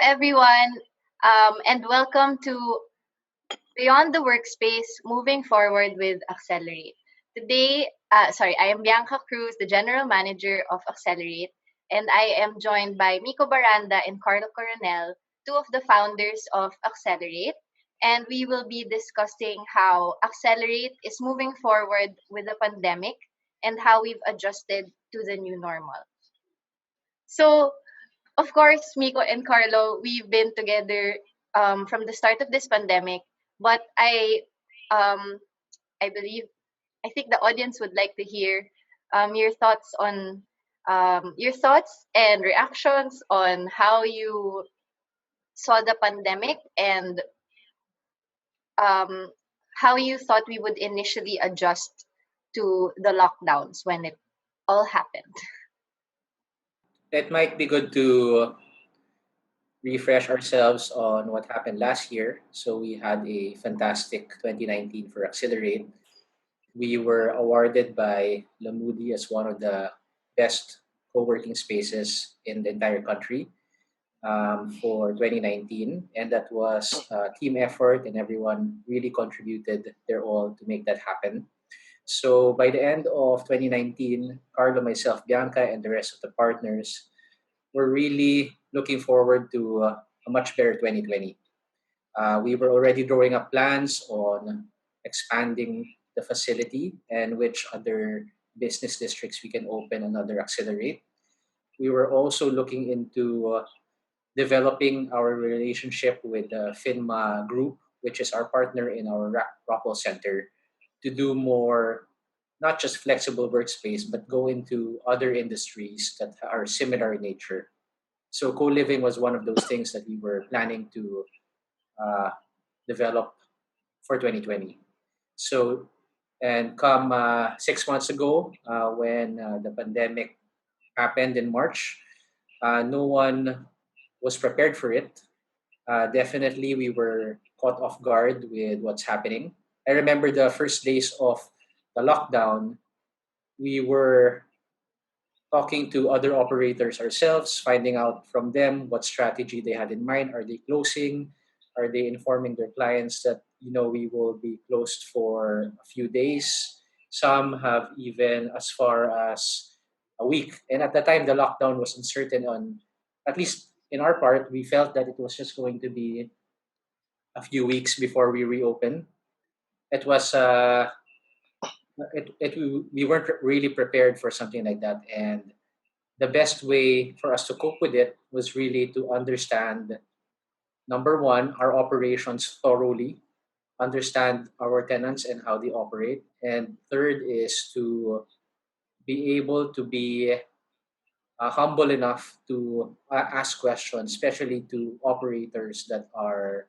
everyone, and welcome to Beyond the Workspace Moving Forward with Accelerate. I am Bianca Cruz, the General Manager of Accelerate, and I am joined by Miko Baranda and Carlo Coronel, two of the founders of Accelerate. And we will be discussing how Accelerate is moving forward with the pandemic and how we've adjusted to the new normal. So, of course, Miko and Carlo, we've been together from the start of this pandemic. But um, I believe, I think the audience would like to hear your thoughts on your thoughts and reactions on how you saw the pandemic and um, how you thought we would initially adjust to the lockdowns when it all happened. It might be good to refresh ourselves on what happened last year. So we had a fantastic 2019 for Accelerate. We were awarded by Lamudi as one of the best co-working spaces in the entire country for 2019, and that was a team effort, and everyone really contributed their all to make that happen. So by the end of 2019, Carlo, myself, Bianca, and the rest of the partners we're really looking forward to a much better 2020. We were already drawing up plans on expanding the facility and which other business districts we can open and other accelerate. We were also looking into developing our relationship with the FINMA group, which is our partner in our Rockwell Center, to do more, not just flexible workspace, but go into other industries that are similar in nature. So co-living was one of those things that we were planning to uh, develop for 2020. So, and come 6 months ago, when the pandemic happened in March, no one was prepared for it. Definitely, we were caught off guard with what's happening. I remember the first days of the lockdown, we were talking to other operators ourselves, finding out from them what strategy they had in mind. Are they closing? Are they informing their clients that we will be closed for a few days? Some have even as far as a week. And at the time, the lockdown was uncertain on, at least in our part, we felt that it was just going to be a few weeks before we reopen. It was we weren't really prepared for something like that, and the best way for us to cope with it was really to understand, number one, our operations thoroughly, understand our tenants and how they operate. And third is to be able to be humble enough to ask questions, especially to operators that are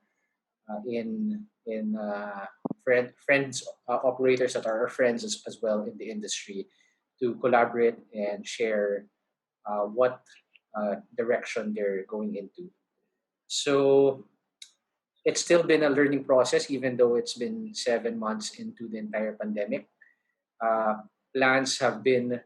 in friends operators that are our friends as well in the industry, to collaborate and share what direction they're going into. So it's still been a learning process, even though it's been 7 months into the entire pandemic. Uh, Plans have been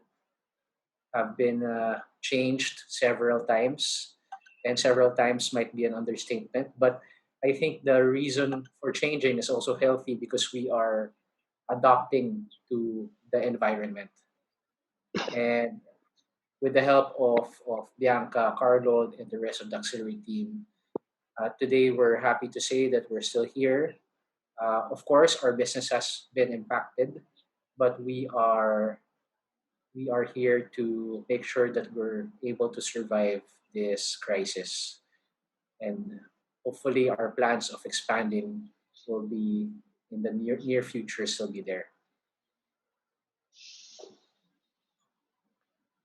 changed several times, and several times might be an understatement. But I think the reason for changing is also healthy because we are adapting to the environment. And with the help of Bianca, Carlo, and the rest of the auxiliary team, today we're happy to say that we're still here. Of course, our business has been impacted, but we are here to make sure that we're able to survive this crisis, and hopefully our plans of expanding will be in the near future still be there.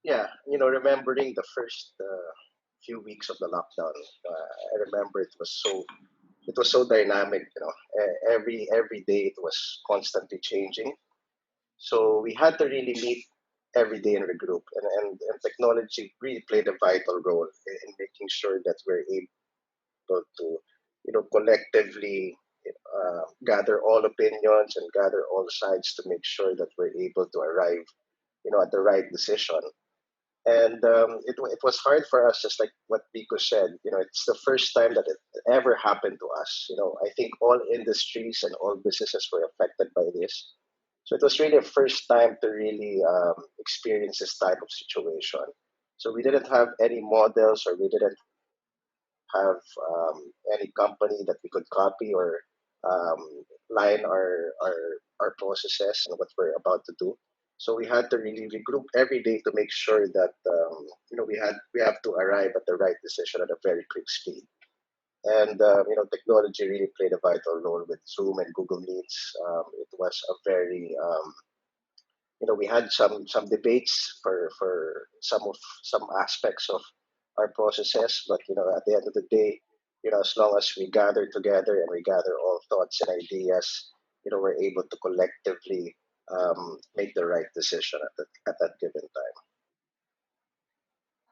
Yeah, remembering the first few weeks of the lockdown, I remember it was so dynamic. Every day it was constantly changing. So we had to really meet every day in the group, and technology really played a vital role in making sure that we're able to, collectively gather all opinions and gather all sides to make sure that we're able to arrive, at the right decision. And it was hard for us, just like what Pico said. It's the first time that it ever happened to us. I think all industries and all businesses were affected by this. So it was really a first time to really experience this type of situation. So we didn't have any models, or we didn't have any company that we could copy or um, line our processes and what we're about to do. So we had to really regroup every day to make sure that we have to arrive at the right decision at a very quick speed. And technology really played a vital role with Zoom and Google Meets. It was a very we had some debates for some aspects of our processes, but at the end of the day, as long as we gather together and we gather all thoughts and ideas, we're able to collectively make the right decision at that given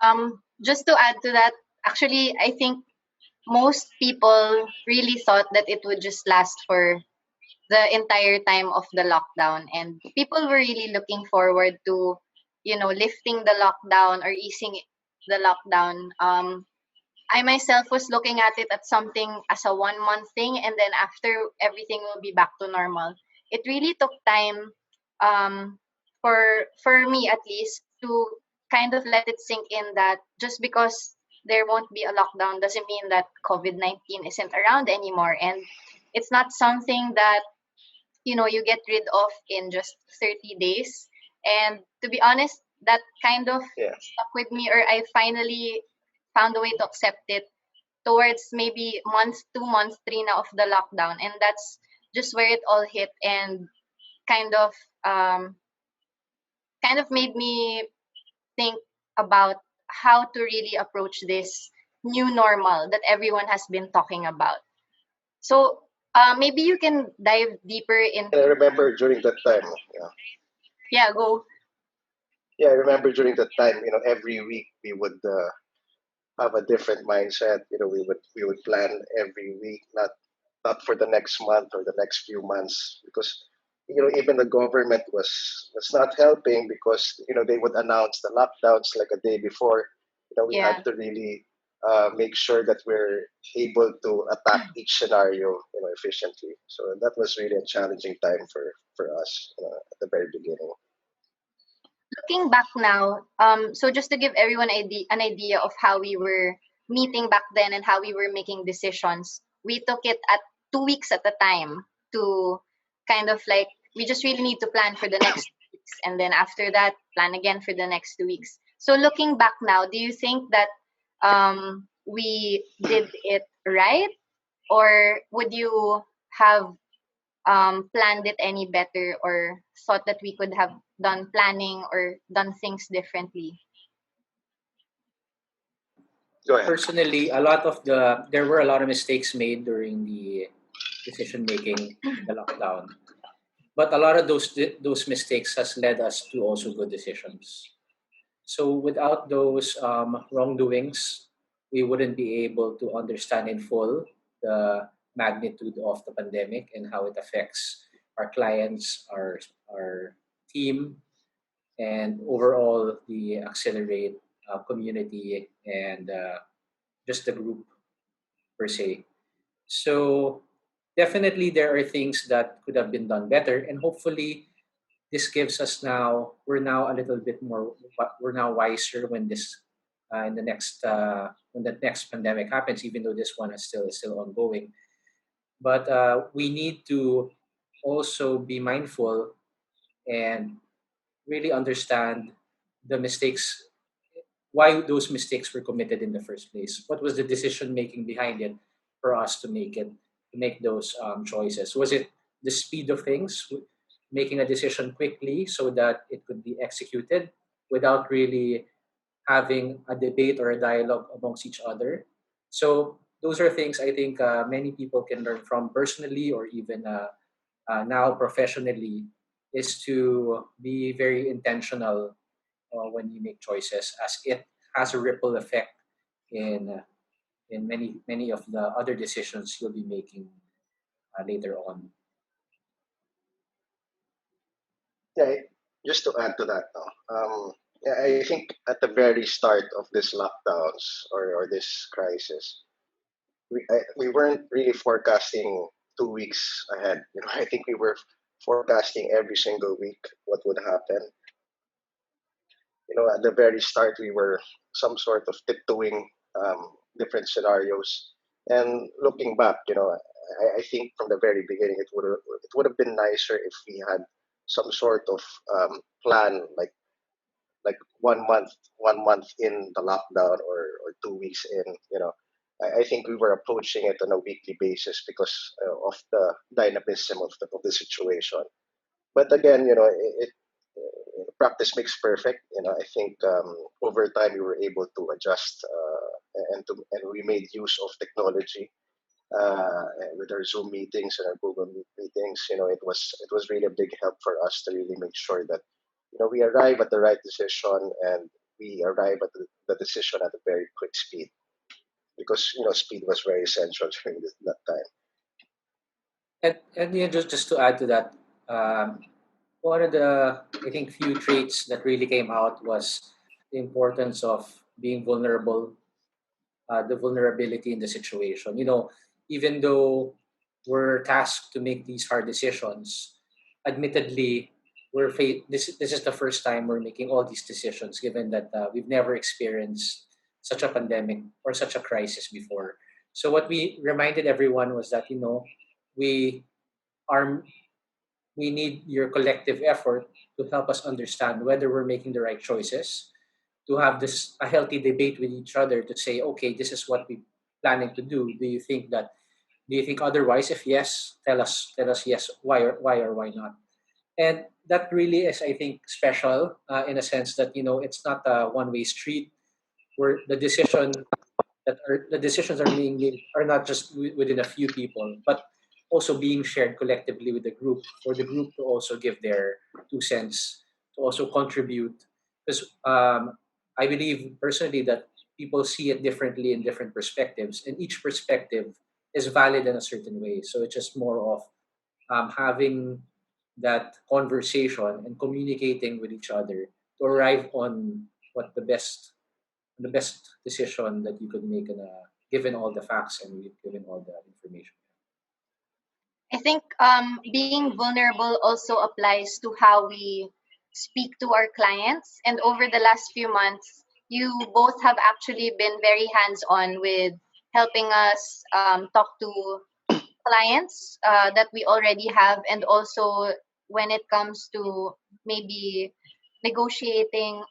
time. Just to add to that, actually, I think most people really thought that it would just last for the entire time of the lockdown, and people were really looking forward to, lifting the lockdown or easing the lockdown. I myself was looking at it at something as a 1 month thing, and then after everything will be back to normal. It really took time, for me at least, to kind of let it sink in that just because there won't be a lockdown doesn't mean that COVID-19 isn't around anymore, and it's not something that you get rid of in just 30 days. And to be honest, that kind of Yeah. stuck with me, or I finally found a way to accept it towards maybe month 2, month 3 now of the lockdown, and that's just where it all hit, and kind of um made me think about how to really approach this new normal that everyone has been talking about. So maybe you can dive deeper And I into. remember during that time, yeah, Yeah, go. yeah, I remember during that time, every week we would have a different mindset. We would plan every week, not for the next month or the next few months, because even the government was not helping, because they would announce the lockdowns like a day before. We had Yeah. to really make sure that we're able to attack each scenario efficiently. So that was really a challenging time for us at the very beginning. Looking back now, so just to give everyone an idea of how we were meeting back then and how we were making decisions, we took it at 2 weeks at a time to kind of like, we just really need to plan for the next weeks, and then after that, plan again for the next 2 weeks. So looking back now, do you think that we did it right, or would you have planned it any better, or thought that we could have done planning or done things differently? Go ahead. Personally, there were a lot of mistakes made during the decision making in the lockdown, but a lot of those mistakes has led us to also good decisions. So without those wrongdoings, we wouldn't be able to understand in full the magnitude of the pandemic and how it affects our clients, our team, and overall the Accelerate community and just the group per se. So definitely there are things that could have been done better, and hopefully this gives us we're now a little bit more we're now wiser when this in the next when the next pandemic happens, even though this one is still ongoing. But we need to also be mindful and really understand the mistakes, why those mistakes were committed in the first place. What was the decision making behind it for us to make those choices? Was it the speed of things, making a decision quickly so that it could be executed without really having a debate or a dialogue amongst each other? So those are things I think many people can learn from personally, or even now professionally, is to be very intentional when you make choices, as it has a ripple effect in many of the other decisions you'll be making later on. Yeah, just to add to that, no, Yeah, I think at the very start of this lockdowns or this crisis, we weren't really forecasting 2 weeks ahead. I think we were forecasting every single week what would happen. At the very start, we were some sort of tiptoeing different scenarios. And looking back, I think from the very beginning, it would have been nicer if we had some sort of plan, like 1 month in the lockdown, or 2 weeks in. I think we were approaching it on a weekly basis because of the dynamism of the situation. But again, practice makes perfect. I think over time we were able to adjust, and we made use of technology with our Zoom meetings and our Google Meet meetings. It was really a big help for us to really make sure that we arrive at the right decision, and we arrive at the decision at a very quick speed, because speed was very essential during that time. And just to add to that, um, one of the, I think, few traits that really came out was the importance of being vulnerable, the vulnerability in the situation. Even though we're tasked to make these hard decisions, admittedly, this is the first time we're making all these decisions, given that we've never experienced such a pandemic or such a crisis before. So what we reminded everyone was that we are we need your collective effort to help us understand whether we're making the right choices, to have this a healthy debate with each other to say, okay, this is what we planning to do. Do you think otherwise? If yes, tell us yes, why or why not. And that really is, I think, special, in a sense that it's not a one-way street where the decisions are being made are not just within a few people, but also being shared collectively with the group, for the group to also give their 2 cents, to also contribute. Because I believe personally that people see it differently in different perspectives, and each perspective is valid in a certain way. So it's just more of having that conversation and communicating with each other to arrive on what the best decision that you could make, given all the facts and given all the information. I think being vulnerable also applies to how we speak to our clients. And over the last few months, you both have actually been very hands on with helping us talk to clients that we already have, and also when it comes to maybe negotiating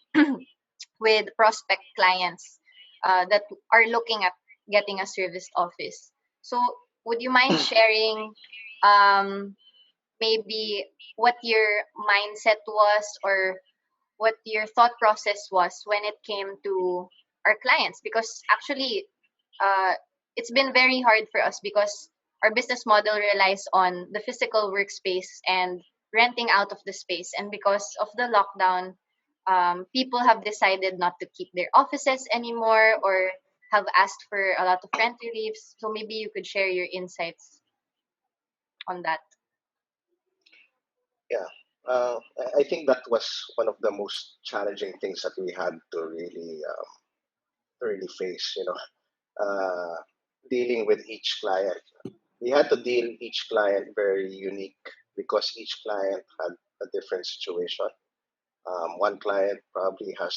with prospect clients that are looking at getting a serviced office. So, would you mind sharing um, maybe what your mindset was, or what your thought process was when it came to our clients? Because actually, uh, it's been very hard for us because our business model relies on the physical workspace and renting out of the space. And because of the lockdown, people have decided not to keep their offices anymore, or have asked for a lot of rent reliefs. So maybe you could share your insights on that. Yeah. I think that was one of the most challenging things that we had to really face. Uh, Dealing with each client. We had to deal each client very unique, because each client had a different situation. One client probably has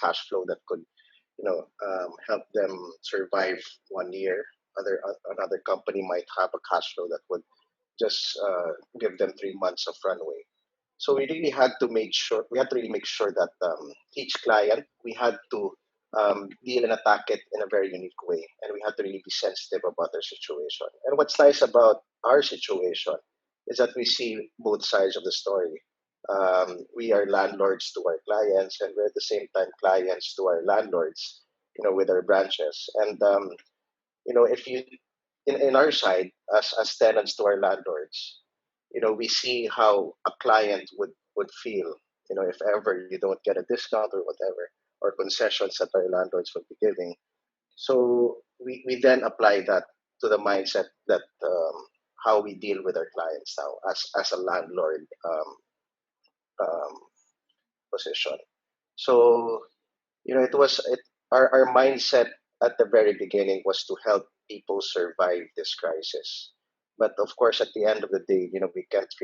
cash flow that could help them survive 1 year. Another company might have a cash flow that would just give them 3 months of runway. So we had to really make sure that each client, we had to deal and attack it in a very unique way, and we had to really be sensitive about their situation. And what's nice about our situation is that we see both sides of the story. We are landlords to our clients, and we're at the same time clients to our landlords, with our branches. And if you in our side, as tenants to our landlords, we see how a client would feel, if ever you don't get a discount or whatever, or concessions that our landlords would be giving. So we then apply that to the mindset that how we deal with our clients now, as a landlord um, position. So it was our mindset at the very beginning was to help people survive this crisis. But of course, at the end of the day, we can't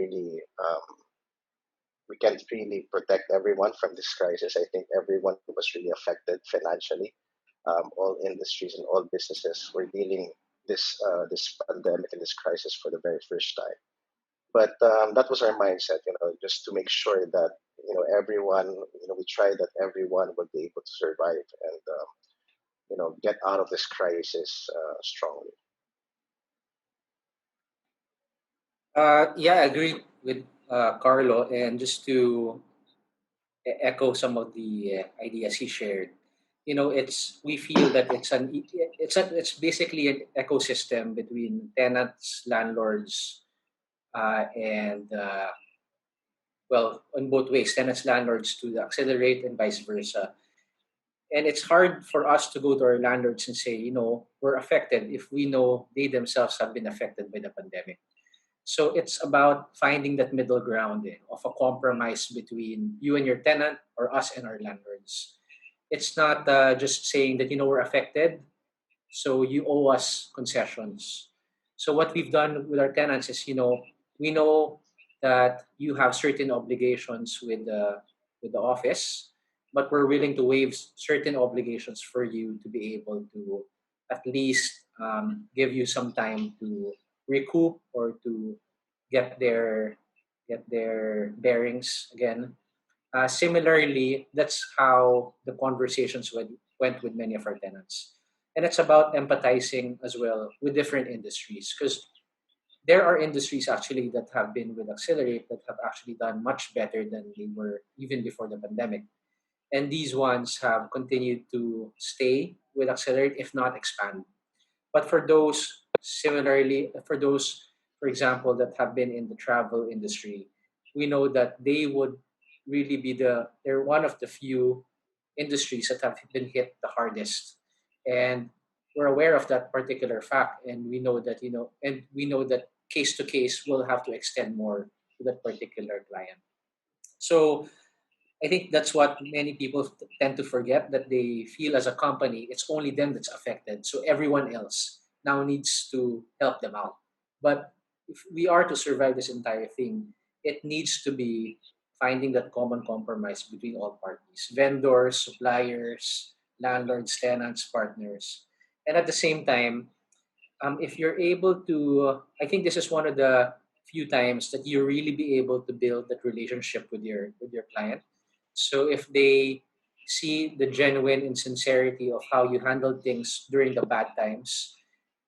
really protect everyone from this crisis. I think everyone was really affected financially. All industries and all businesses were dealing this pandemic and this crisis for the very first time. But that was our mindset, just to make sure that everyone, we tried that everyone would be able to survive and get out of this crisis strongly. Yeah, I agree with Carlo, and just to echo some of the ideas he shared. It's we feel that it's basically an ecosystem between tenants, landlords, and well, on both ways, tenants, landlords to accelerate and vice versa. And it's hard for us to go to our landlords and say, we're affected if we know they themselves have been affected by the pandemic. So it's about finding that middle ground of a compromise between you and your tenant or us and our landlords. It's not just saying that, we're affected, so you owe us concessions. So what we've done with our tenants is, we know that you have certain obligations with the office, but we're willing to waive certain obligations for you to be able to at least give you some time to recoup or to get their get their bearings again. Similarly, that's how the conversations went with many of our tenants. And it's about empathizing as well with different industries because there are industries actually that have been with Accelerate that have actually done much better than they were even before the pandemic. And these ones have continued to stay with Accelerate, if not expand. But for those, similarly, for those, for example, that have been in the travel industry, we know that they would really they're one of the few industries that have been hit the hardest. And we're aware of that particular fact. And we know that, case to case, we'll have to extend more to that particular client. So I think that's what many people tend to forget that they feel as a company, it's only them that's affected. So everyone else now needs to help them out. But if we are to survive this entire thing, it needs to be finding that common compromise between all parties vendors, suppliers, landlords, tenants, partners. And at the same time, if you're able to, I think this is one of the few times that you really be able to build that relationship with your client. So if they see the genuine insincerity of how you handle things during the bad times,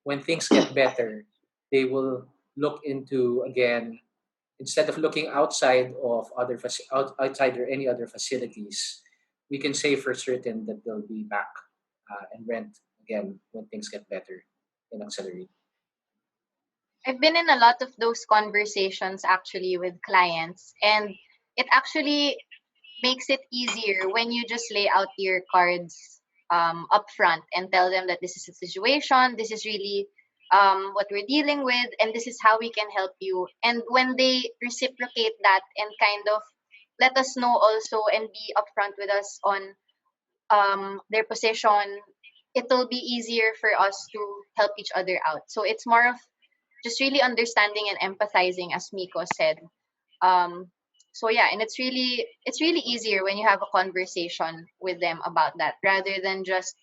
when things get better, they will look into again instead of looking outside of outside or any other facilities. We can say for certain that they'll be back and rent again when things get better and accelerate. I've been in a lot of those conversations actually with clients, and it actually makes it easier when you just lay out your cards up front and tell them that this is a situation, this is really what we're dealing with, and this is how we can help you. And when they reciprocate that and kind of let us know also and be upfront with us on their position, it'll be easier for us to help each other out. So it's more of just really understanding and empathizing, as Miko said. um so yeah, and it's really easier when you have a conversation with them about that rather than just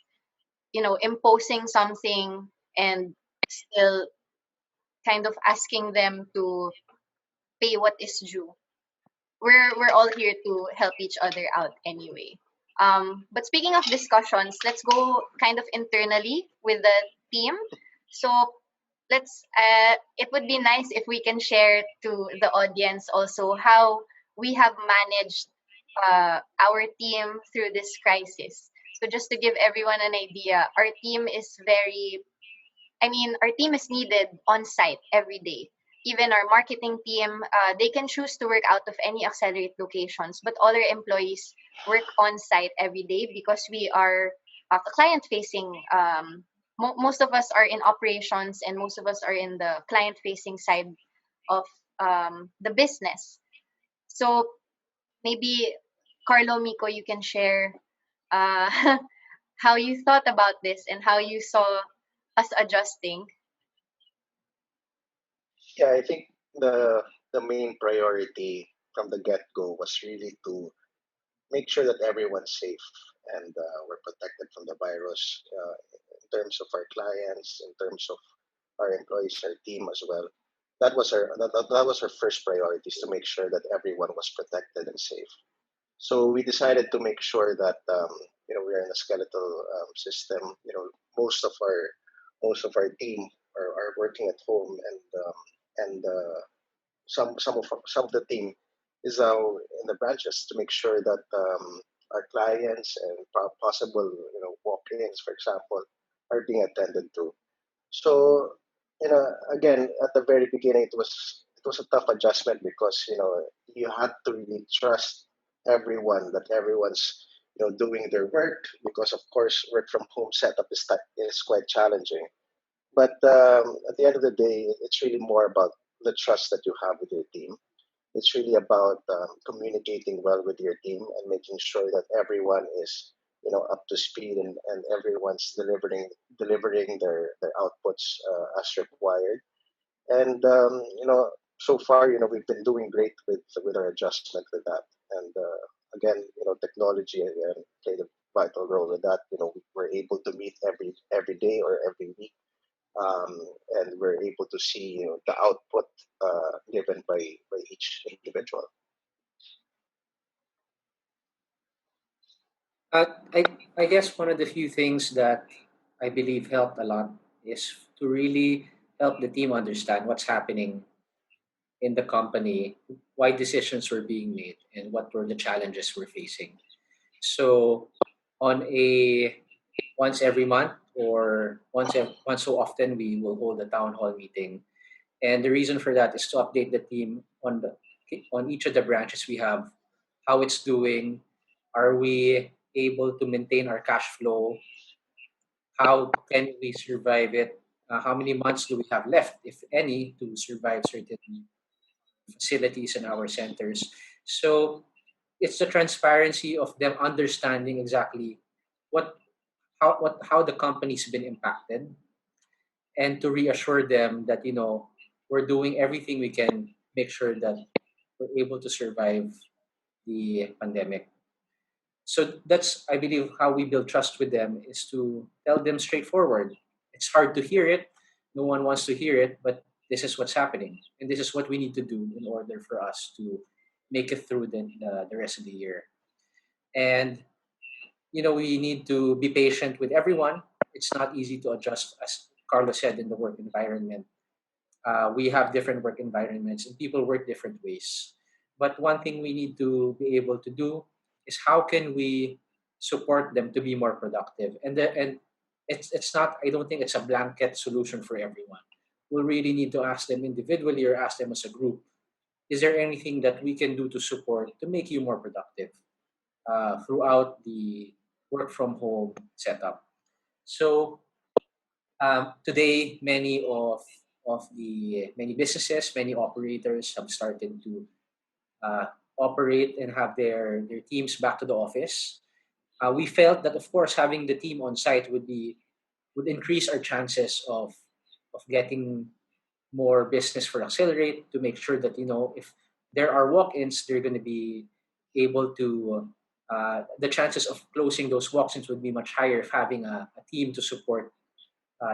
imposing something and still kind of asking them to pay what is due. We're all here to help each other out anyway. But speaking of discussions, let's go kind of internally with the team. So let's it would be nice if we can share to the audience also how we have managed our team through this crisis. So just to give everyone an idea, our team is our team is needed on site every day. Even our marketing team, they can choose to work out of any Accelerate locations, but all our employees work on site every day because we are client facing. Most of us are in operations, and most of us are in the client facing side of the business. So maybe Carlo, Miko, you can share uh, how you thought about this and how you saw us adjusting. Yeah, I think the main priority from the get go was really to make sure that everyone's safe and we're protected from the virus in terms of our clients, in terms of our employees, our team as well. That was our first priority, is to make sure that everyone was protected and safe. So we decided to make sure that we are in a skeletal system. Most of our team are working at home, and some of the team is now in the branches to make sure that our clients and possible walk-ins, for example, are being attended to. So, again, at the very beginning, it was a tough adjustment because you had to really trust everyone that everyone's doing their work, because of course work from home setup is quite challenging. But at the end of the day, it's really more about the trust that you have with your team. It's really about communicating well with your team and making sure that everyone is up to speed, and everyone's delivering their outputs as required. And so far, we've been doing great with our adjustment with that. And again, technology again played a vital role with that. We're able to meet every day or every week, um, and we're able to see the output given by each individual. I guess one of the few things that I believe helped a lot is to really help the team understand what's happening in the company, why decisions were being made, and what were the challenges we're facing. So, on a once every month or once so often, we will hold a town hall meeting, and the reason for that is to update the team on each of the branches we have, how it's doing, are we able to maintain our cash flow, how can we survive it, how many months do we have left, if any, to survive certain facilities in our centers. So it's the transparency of them understanding exactly what how the company's been impacted, and to reassure them that we're doing everything we can, make sure that we're able to survive the pandemic. So that's, I believe, how we build trust with them, is to tell them straightforward. It's hard to hear it, no one wants to hear it, but this is what's happening, and this is what we need to do in order for us to make it through the rest of the year. And we need to be patient with everyone. It's not easy to adjust, as Carlos said, in the work environment. We have different work environments and people work different ways. But one thing we need to be able to do is, how can we support them to be more productive? And it's not, I don't think it's a blanket solution for everyone. We'll really need to ask them individually or ask them as a group, is there anything that we can do to support to make you more productive throughout the work from home setup? So today, many businesses, many operators have started to uh, operate and have their teams back to the office. We felt that, of course, having the team on site would increase our chances of getting more business for Accelerate, to make sure that if there are walk-ins, they're going to be able to. The chances of closing those walk-ins would be much higher if having a team to support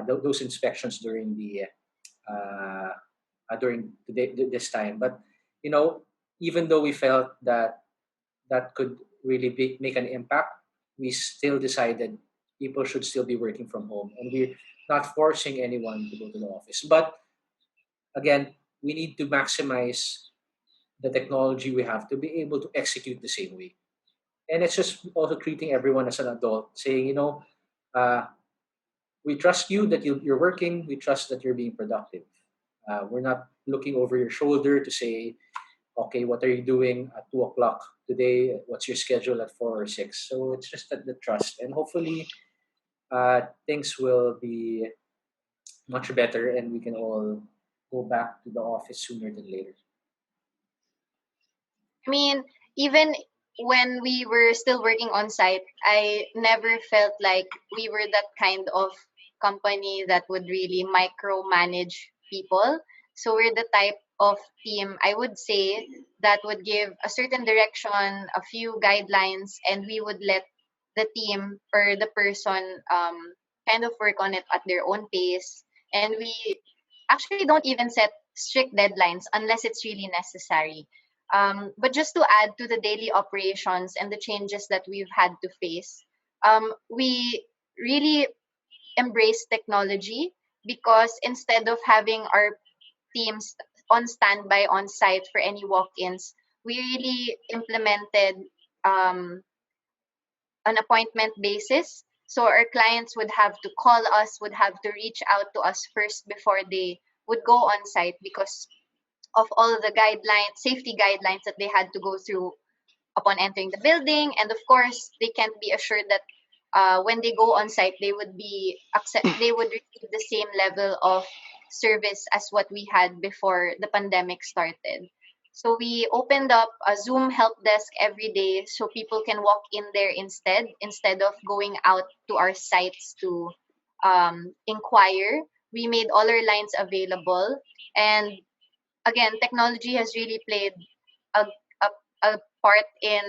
those inspections uh, this time. But you know, even though we felt that that could really make an impact, we still decided people should still be working from home, and we're not forcing anyone to go to the office. But again, we need to maximize the technology we have to be able to execute the same way. And it's just also treating everyone as an adult, saying, uh, we trust you that you're working. We trust that you're being productive. We're not looking over your shoulder to say, okay, what are you doing at 2 o'clock today? What's your schedule at 4 or 6? So it's just that the trust, and hopefully, things will be much better, and we can all go back to the office sooner than later. I mean, even when we were still working on site, I never felt like we were that kind of company that would really micromanage people. So we're the type of team, I would say, that would give a certain direction, a few guidelines, and we would let the team or the person kind of work on it at their own pace. And we actually don't even set strict deadlines unless it's really necessary. But just to add to the daily operations and the changes that we've had to face, we really embrace technology because instead of having our teams on standby on site for any walk-ins, we really implemented um, an appointment basis. So our clients would have to call us, would have to reach out to us first before they would go on site because of all the guidelines, safety guidelines that they had to go through upon entering the building. And of course, they can't be assured that when they go on site, they would receive the same level of service as what we had before the pandemic started. So we opened up a Zoom help desk every day so people can walk in there instead of going out to our sites to inquire. We made all our lines available, and again, technology has really played a, a, a part in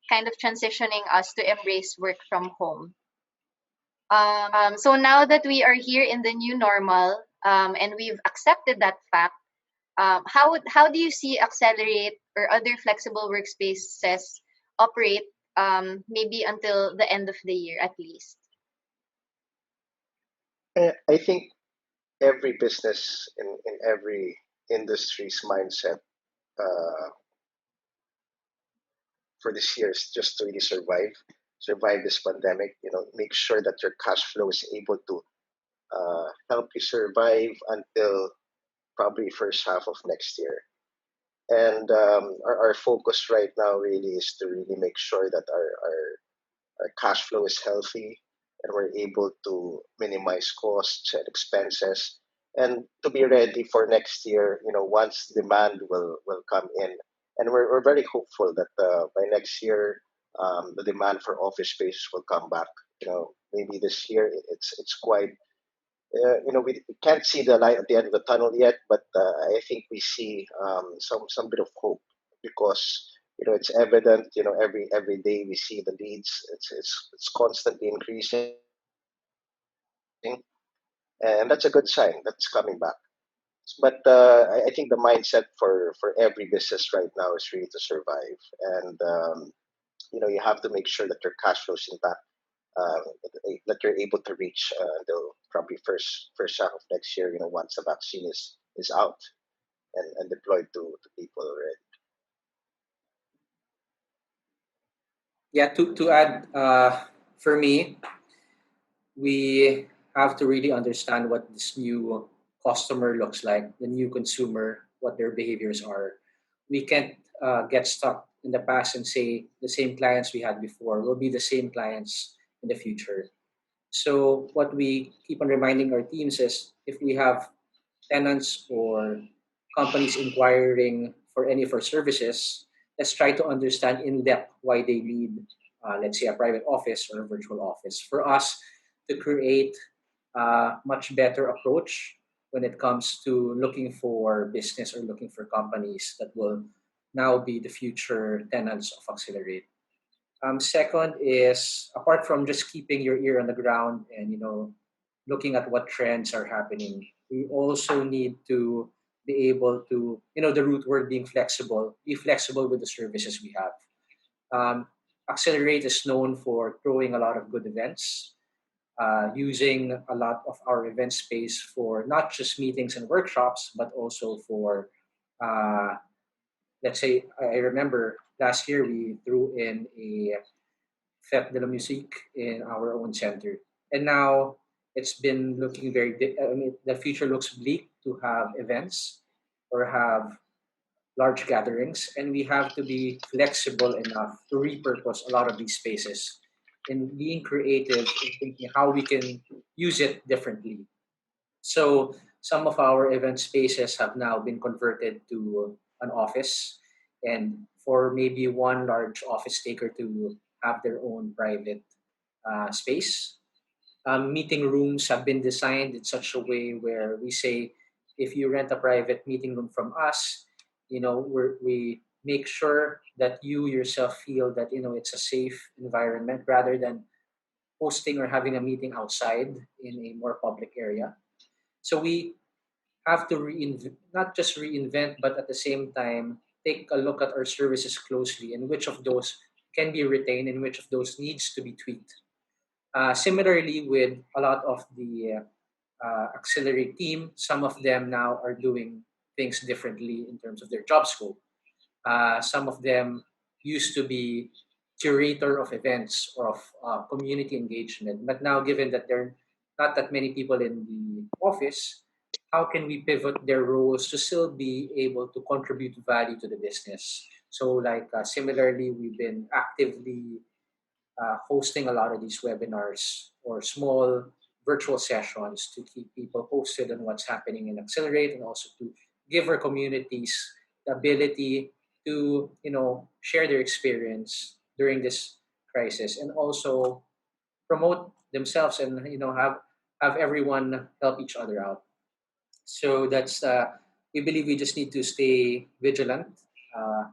kind of transitioning us to embrace work from home. So now that we are here in the new normal, and we've accepted that fact, how do you see Accelerate or other flexible workspaces operate, maybe until the end of the year at least? I think every business in every industry's mindset uh, for this year is just to really survive this pandemic. Make sure that your cash flow is able to help you survive until probably first half of next year. And our focus right now really is to really make sure that our cash flow is healthy and we're able to minimize costs and expenses and to be ready for next year, once demand will come in. And we're very hopeful that by next year, the demand for office space will come back. Maybe this year it's quite, we can't see the light at the end of the tunnel yet, but I think we see some bit of hope because it's evident. Every day we see the leads. It's constantly increasing, and that's a good sign that's coming back. But I think the mindset for every business right now is really to survive, and you have to make sure that your cash flow is intact, uh, that you're able to reach until probably first half of next year. Once the vaccine is out and deployed to people already. Yeah, to add, for me, we have to really understand what this new customer looks like, the new consumer, what their behaviors are. We can't get stuck in the past and say the same clients we had before will be the same clients in the future. So what we keep on reminding our teams is if we have tenants or companies inquiring for any of our services, let's try to understand in depth why they need, let's say, a private office or a virtual office. For us to create a much better approach when it comes to looking for business or looking for companies that will now be the future tenants of Accelerate. Second is apart from just keeping your ear on the ground and looking at what trends are happening, we also need to be able to the root word being flexible, be flexible with the services we have. Um, Accelerate is known for throwing a lot of good events, using a lot of our event space for not just meetings and workshops, but also for uh, let's say I remember last year we threw in a Fête de la Musique in our own center. And now it's been looking I mean, the future looks bleak to have events or have large gatherings. And we have to be flexible enough to repurpose a lot of these spaces in being creative in thinking how we can use it differently. So some of our event spaces have now been converted to an office. And for maybe one large office taker to have their own private space. Meeting rooms have been designed in such a way where we say, if you rent a private meeting room from us, we make sure that you yourself feel that it's a safe environment rather than hosting or having a meeting outside in a more public area. So we have to not just reinvent, but at the same time take a look at our services closely and which of those can be retained and which of those needs to be tweaked. Similarly, with a lot of the auxiliary team, some of them now are doing things differently in terms of their job scope. Some of them used to be curator of events or of community engagement, but now, given that there are not that many people in the office, how can we pivot their roles to still be able to contribute value to the business? So, like similarly, we've been actively hosting a lot of these webinars or small virtual sessions to keep people posted on what's happening in Accelerate, and also to give our communities the ability to share their experience during this crisis, and also promote themselves, and have everyone help each other out. So that's we believe we just need to stay vigilant. uh,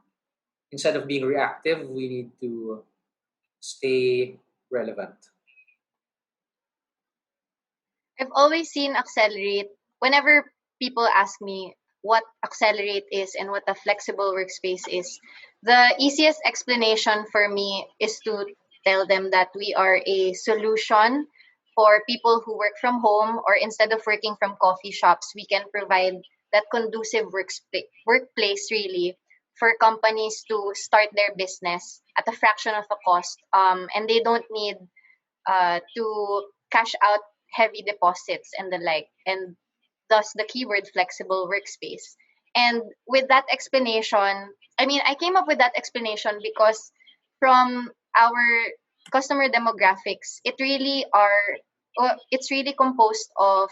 Instead of being reactive, we need to stay relevant. I've always seen Accelerate whenever people ask me what Accelerate is and what a flexible workspace is. The easiest explanation for me is to tell them that we are a solution for people who work from home, or instead of working from coffee shops, we can provide that conducive workplace really for companies to start their business at a fraction of the cost. And they don't need to cash out heavy deposits and the like, and thus the keyword flexible workspace. And with that explanation, I mean, I came up with that explanation because from our customer demographics, it's really composed of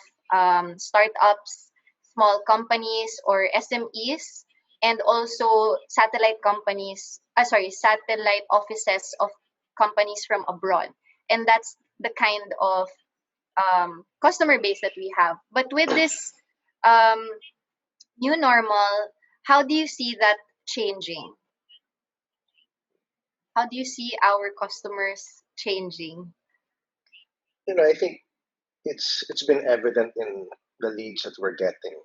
startups, small companies or SMEs, and also satellite offices of companies from abroad. And that's the kind of customer base that we have. But with this um, new normal, how do you see that changing? How do you see our customers changing? I think it's been evident in the leads that we're getting.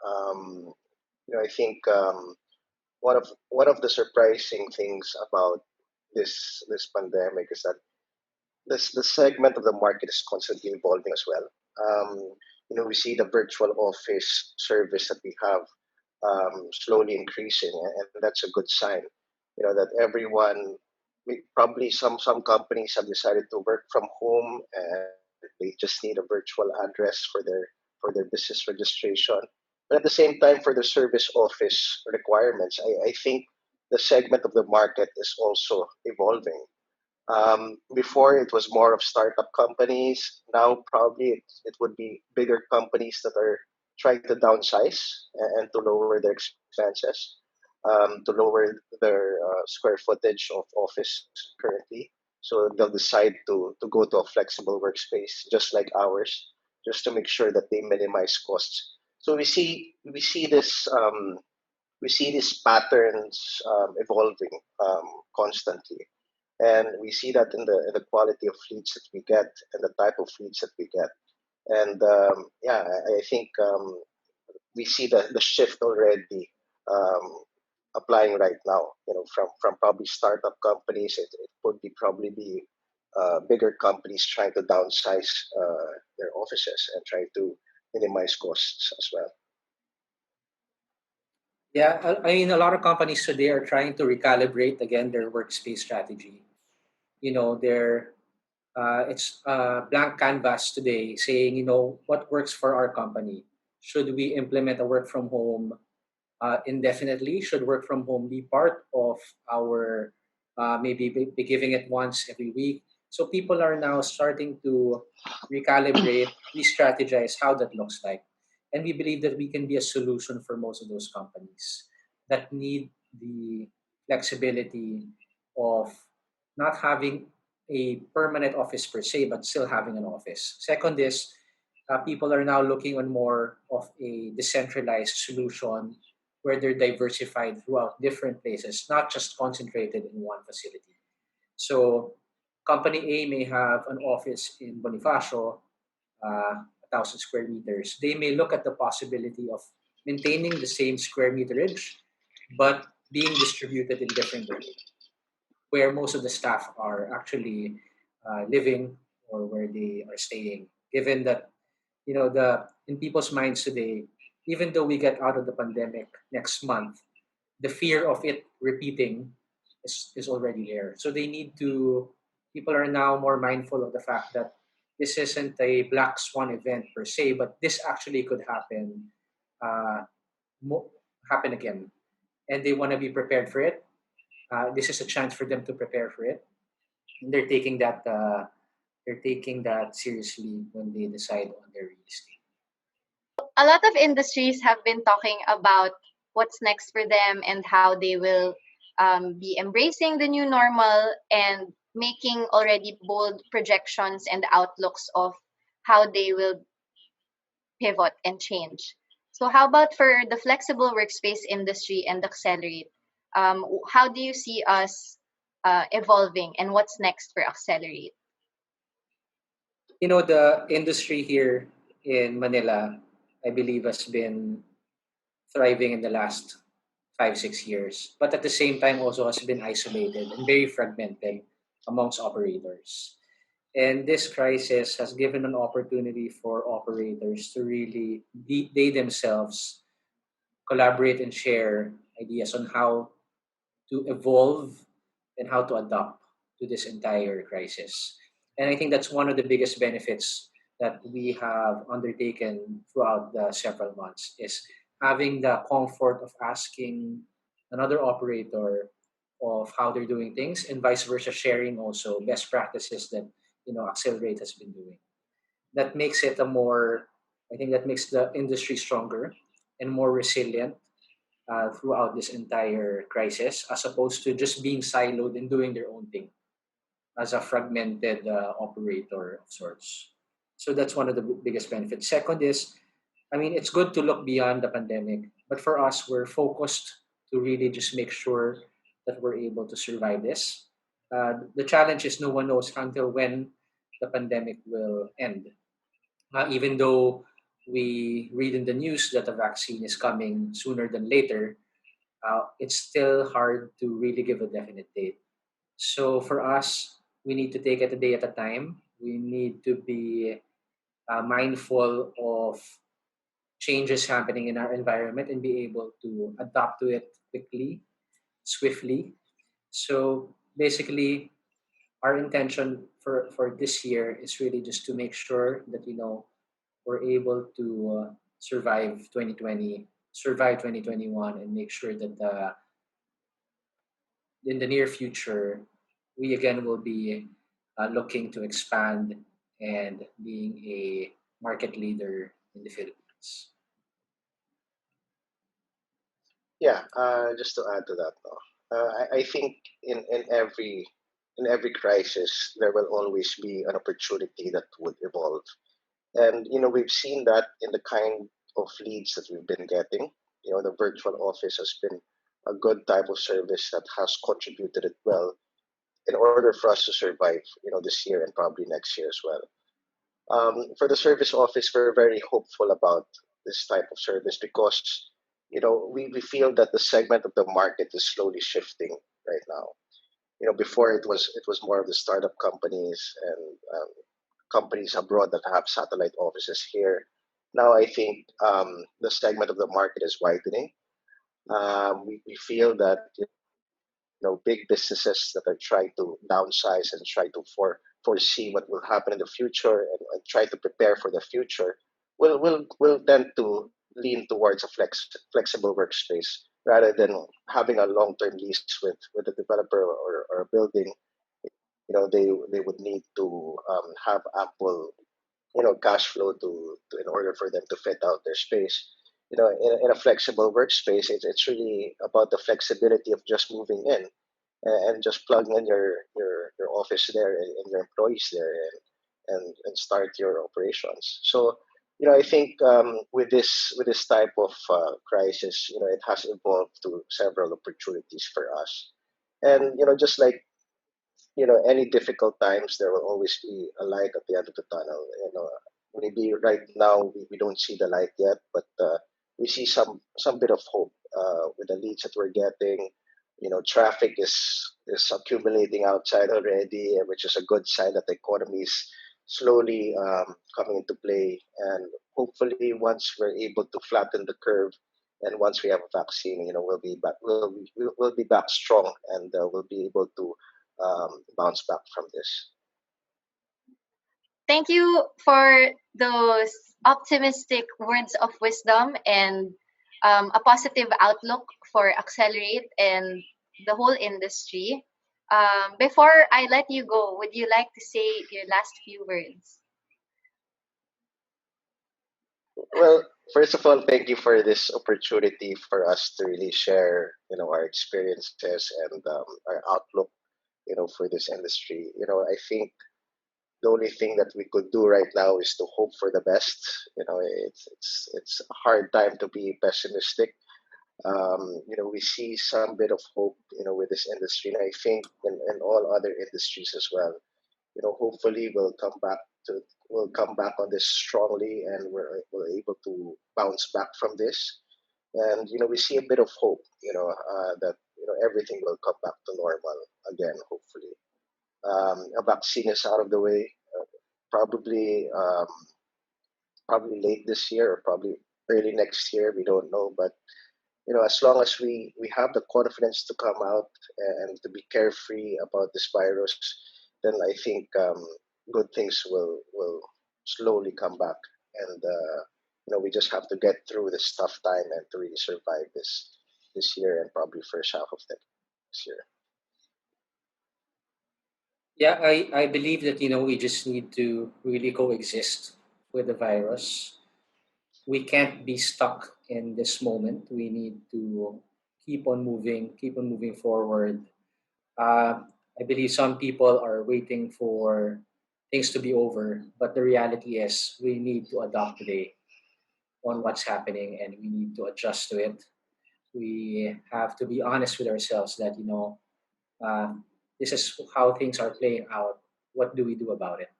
Um, I think one of the surprising things about this pandemic is that the segment of the market is constantly evolving as well. We see the virtual office service that we have slowly increasing, and that's a good sign. That everyone, probably some companies have decided to work from home, and they just need a virtual address for their business registration. But at the same time, for the service office requirements, I think the segment of the market is also evolving. Before it was more of startup companies. Now probably it would be bigger companies that are trying to downsize and to lower their expenses, to lower their square footage of office currently. So they'll decide to go to a flexible workspace just like ours, just to make sure that they minimize costs. So we see these patterns evolving constantly, and we see that in the quality of fleets that we get and the type of fleets that we get. And yeah, I think we see the shift already um, applying right now. From probably startup companies, it would probably be bigger companies trying to downsize their offices and trying to minimize costs as well. Yeah, I mean, a lot of companies today are trying to recalibrate again their workspace strategy. They're it's blank canvas today, saying, what works for our company. Should we implement a work from home indefinitely? Should work from home be part of our maybe be giving it once every week? So people are now starting to recalibrate, re-strategize how that looks like. And we believe that we can be a solution for most of those companies that need the flexibility of not having a permanent office per se, but still having an office. Second is people are now looking on more of a decentralized solution where they're diversified throughout different places, not just concentrated in one facility. So, company A may have an office in Bonifacio, 1,000 square meters. They may look at the possibility of maintaining the same square meterage, but being distributed in different locations where most of the staff are actually living or where they are staying. Given that the in people's minds today, even though we get out of the pandemic next month, the fear of it repeating is already there. So they need to. People are now more mindful of the fact that this isn't a black swan event per se, but this actually could uh, mo- happen again, and they want to be prepared for it. This is a chance for them to prepare for it. And they're taking that seriously when they decide on their real estate. A lot of industries have been talking about what's next for them and how they will be embracing the new normal and making already bold projections and outlooks of how they will pivot and change. So, how about for the flexible workspace industry and Accelerate? How do you see us evolving, and what's next for Accelerate? The industry here in Manila, I believe, has been thriving in the last 5, 6 years, but at the same time also has been isolated and very fragmented amongst operators. And this crisis has given an opportunity for operators to really they themselves collaborate and share ideas on how to evolve and how to adapt to this entire crisis. And I think that's one of the biggest benefits that we have undertaken throughout the several months is having the comfort of asking another operator of how they're doing things and vice versa, sharing also best practices that Accelerate has been doing. That makes it a more I think that makes the industry stronger and more resilient throughout this entire crisis, as opposed to just being siloed and doing their own thing as a fragmented operator of sorts. So that's one of the biggest benefits. Second is, I mean, it's good to look beyond the pandemic, but for us, we're focused to really just make sure that we're able to survive this. The challenge is no one knows until when the pandemic will end. Even though we read in the news that a vaccine is coming sooner than later, it's still hard to really give a definite date. So for us, we need to take it a day at a time. We need to be mindful of changes happening in our environment and be able to adapt to it quickly, swiftly. So basically, our intention for this year is really just to make sure that we're able to survive 2020, survive 2021, and make sure that in the near future, we again will be looking to expand and being a market leader in the Philippines. Yeah, just to add to that, no, I think in every crisis there will always be an opportunity that would evolve, and we've seen that in the kind of leads that we've been getting. The virtual office has been a good type of service that has contributed it well in order for us to survive, this year and probably next year as well. For the service office, we're very hopeful about this type of service because we feel that the segment of the market is slowly shifting right now. Before it was more of the startup companies and companies abroad that have satellite offices here. Now I think the segment of the market is widening. We feel that big businesses that are trying to downsize and try to foresee what will happen in the future and try to prepare for the future will tend to lean towards a flexible workspace rather than having a long-term lease with a developer or a building. They would need to have ample cash flow to in order for them to fit out their space. in a flexible workspace, it's really about the flexibility of just moving in and just plugging in your office there and your employees there and start your operations. So I think with this type of crisis, it has evolved to several opportunities for us. And just like any difficult times, there will always be a light at the end of the tunnel. Maybe right now we don't see the light yet, but we see some bit of hope with the leads that we're getting. Traffic is accumulating outside already, which is a good sign that the economy is slowly coming into play. And hopefully, once we're able to flatten the curve, and once we have a vaccine, we'll be back. We'll be back strong, and we'll be able to bounce back from this. Thank you for those optimistic words of wisdom and a positive outlook for Accelerate and the whole industry. Before I let you go, would you like to say your last few words? Well, first of all, thank you for this opportunity for us to really share, our experiences and our outlook, for this industry. I think the only thing that we could do right now is to hope for the best. It's a hard time to be pessimistic. We see some bit of hope, with this industry, and I think in all other industries as well. Hopefully to we'll come back on this strongly, and we're able to bounce back from this. And we see a bit of hope, that everything will come back to normal again. Hopefully, a vaccine is out of the way. Probably, probably late this year or probably early next year. We don't know, but as long as we have the confidence to come out and to be carefree about this virus, then I think good things will slowly come back. And we just have to get through this tough time and to really survive this year and probably first half of next year. Yeah, I believe that we just need to really coexist with the virus. We can't be stuck in this moment. We need to keep on moving forward. Uh, I believe some people are waiting for things to be over, but the reality is we need to adapt today on what's happening and we need to adjust to it. We have to be honest with ourselves that uh, this is how things are playing out. What do we do about it?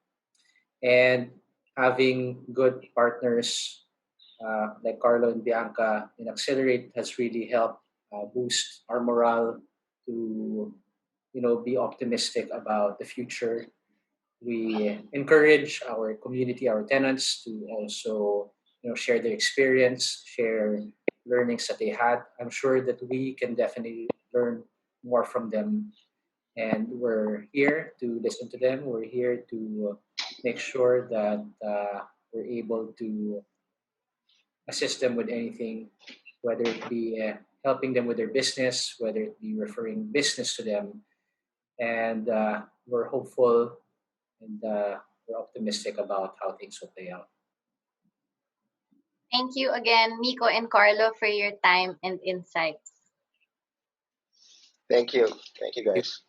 And having good partners like Carlo and Bianca in Accelerate has really helped boost our morale to be optimistic about the future. We encourage our community, our tenants, to also share their experience, share learnings that they had. I'm sure that we can definitely learn more from them, and we're here to listen to them. We're here to make sure that we're able to assist them with anything, whether it be helping them with their business, whether it be referring business to them. And we're hopeful and we're optimistic about how things will play out. Thank you again, Miko and Carlo, for your time and insights. Thank you, guys.